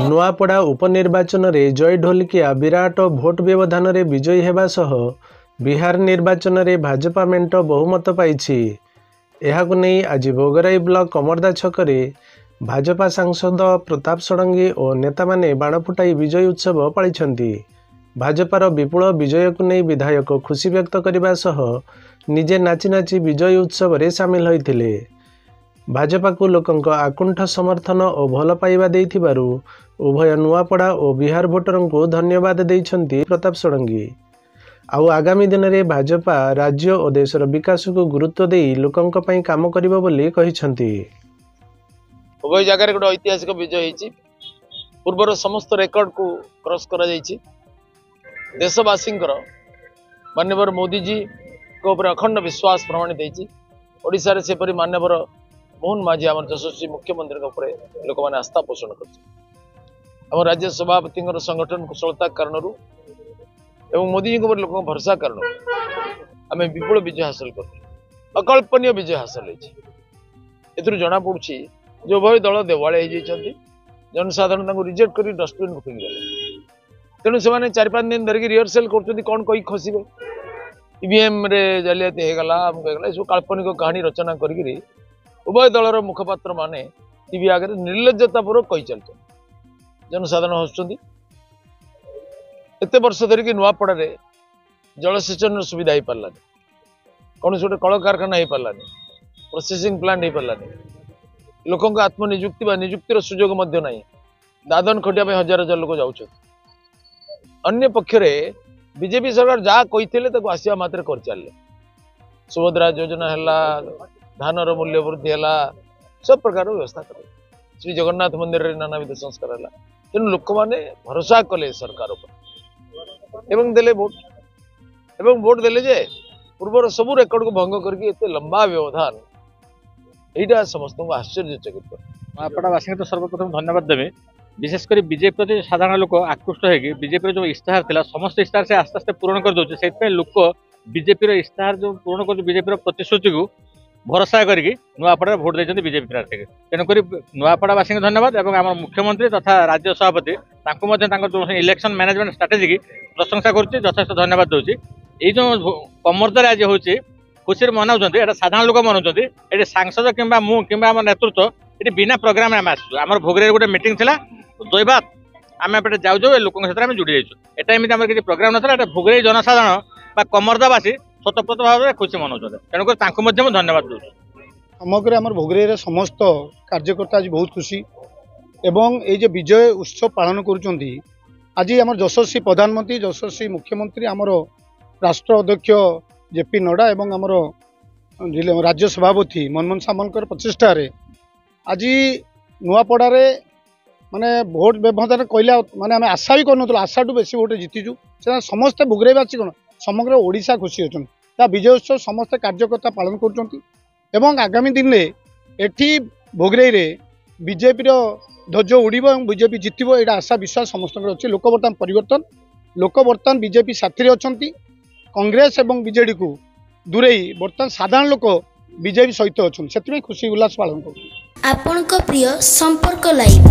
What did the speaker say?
नुआपड़ा उपनिर्वाचन रे जय ढोलकिया विराट भोट व्यवधान रे विजयी हेबा सह बिहार निर्वाचन रे भाजपा मेंट बहुमत पाइछि। एहाकु नै आज भोगराई ब्लॉक कमरदा छकरे भाजपा सांसद प्रताप षडंगी और नेता माने बाण फुटाई विजय उत्सव पालिछंती। भाजपार विपुल विजय को नहीं विधायक खुशी व्यक्त करने सह निजे नाची नाची विजय उत्सव रे सामिल होइथिले। भाजपा को लोकंक आकुंठ समर्थन और भल पाइबा देइथिबारु उभय नुआपड़ा और बिहार भोटर को धन्यवाद देइछंती प्रताप षडंगी। आउ आगामी दिन में भाजपा राज्य और देशर विकास को गुरुत्व दे लोकंक पई काम करिबो बोली कहिछंती। उभय जगह गोटे ऐतिहासिक विजय होती पूर्वर समस्त रेकर्ड को क्रॉस करा जाइछि। देशवासी माननीय मोदी जी को अखंड विश्वास प्रमाणित होती। ओडिशा रे सेपरी माननीय मोहन माझी आम यशस्वी मुख्यमंत्री लोक मैंने आस्था पोषण कर राज्य सभापति संगठन कुशलता कारण एवं मोदी जी को लोक भरोसा कारण आम विपुल विजय हासिल कर अकल्पनीय विजय हासिल होती। जना पड़ी जो उभय दल देवाले जनसाधारण रिजेक्ट कर डस्टबिन को फिंगले। तेणु से 4-5 दिन धरिकी रिहर्सल कर कौन कही खसबे ईवीएम रे जालियाती होगला सब काल्पनिक कहानी रचना करी उभय दलर मुखपात्र माने टीवी आगे निर्लज्जतापूर्वक कही चलते जनसाधारण हसुँच। एत वर्ष धरिकी नुआपड़ा रे जलसेचन सुविधा हो पारानी, कौन गोटे कल कारखाना हो पारानी, प्रोसेसिंग प्लांट हो पारानी, लोक आत्मनिजुक्ति निजुक्तिर सुजोग ना। दादन खटिया हजार हजार लोक जाऊँ। अन्य पक्षरे बीजेपी सरकार जहाँ कही आसवा मात्र कर चले सुभद्रा योजना है, धानर मूल्य वृद्धि है, सब प्रकार व्यवस्था कर श्री जगन्नाथ मंदिर रे नानाविध संस्कार है। तेणु लोक मैंने भरोसा कले सरकार एवं देले वोट देले जे पूर्वर सबू रेकर्ड को भंग करके एते लंबा व्यवधान यहीटा समस्त आश्चर्यचकित कर। नुआपड़ावासी तो सर्वप्रथम धन्यवाद देवी। विशेषकर बीजेपी प्रति साधारण लोक आकृष्ट होगी बीजेपी जो इस्ताहार था समस्त इस्ताहार से आस्ते आस्ते पूरण कर दौर से लोक बीजेपी इस्ताहार जो पूरण कर बीजेपी प्रतिश्रुति को भरोसा करके नुआपड़ा भोट देते बीजेपी प्रार्थी के। तेणुक नुआपड़ावासी धन्यवाद और आम मुख्यमंत्री तथा राज्य सभापति जो इलेक्शन मैनेजमेंट स्ट्राटेजी की प्रशंसा करुच्ची यथेष धन्यवाद दूसरी। ये जो कमरदार आज हूँ खुशी मनाऊँ एटा साधारण लोक मनाऊँ ये सांसद कि नेतृत्व ये बिना प्रोग्राम आम भोगरे गोटे मीटिंग थी दैबात आम एपटे जाऊँ लोक जोड़ी जाइए एटा एमती किसी प्रोग्राम ना भोगरे जनसाधारण कमरदावासी स्वतःप्रत भाव में खुशी मनाऊँ। तेणुक धन्यवाद दूँ। समग्र आम भोगरे समस्त कार्यकर्ता आज बहुत खुशी एवं ये विजय उत्सव पालन करुँच। आज आम यशस्वी प्रधानमंत्री यशस्वी मुख्यमंत्री आमर राष्ट्र अध्यक्ष जेपी नड्डा एवं आमर राज्य सभापति मनमोहन सामंतर प्रचेषा आज नुआपड़ा माने भोट व्यवधान कहला माने आम आशा भी करूँ आशा टू बेसी भोट जीतीचु समस्ते भोगरेबासी कौन समग्र ओडिशा खुशी अच्छा विजय उत्सव समस्त कार्यकर्ता पालन कर आगामी दिन में एठी भोगरे बीजेपी ध्वज उड़ब और बीजेपी जितब यहाँ आशा विश्वास समस्त अच्छे। लोक बर्तमान परिवर्तन लोक बर्तमान बीजेपी साथी अच्छा कांग्रेस और बीजेडी को दूरे बर्तमान साधारण लोक बीजेपी सहित अच्छा से खुशी उल्लास पालन कर। आपन को प्रिय संपर्क लाइव।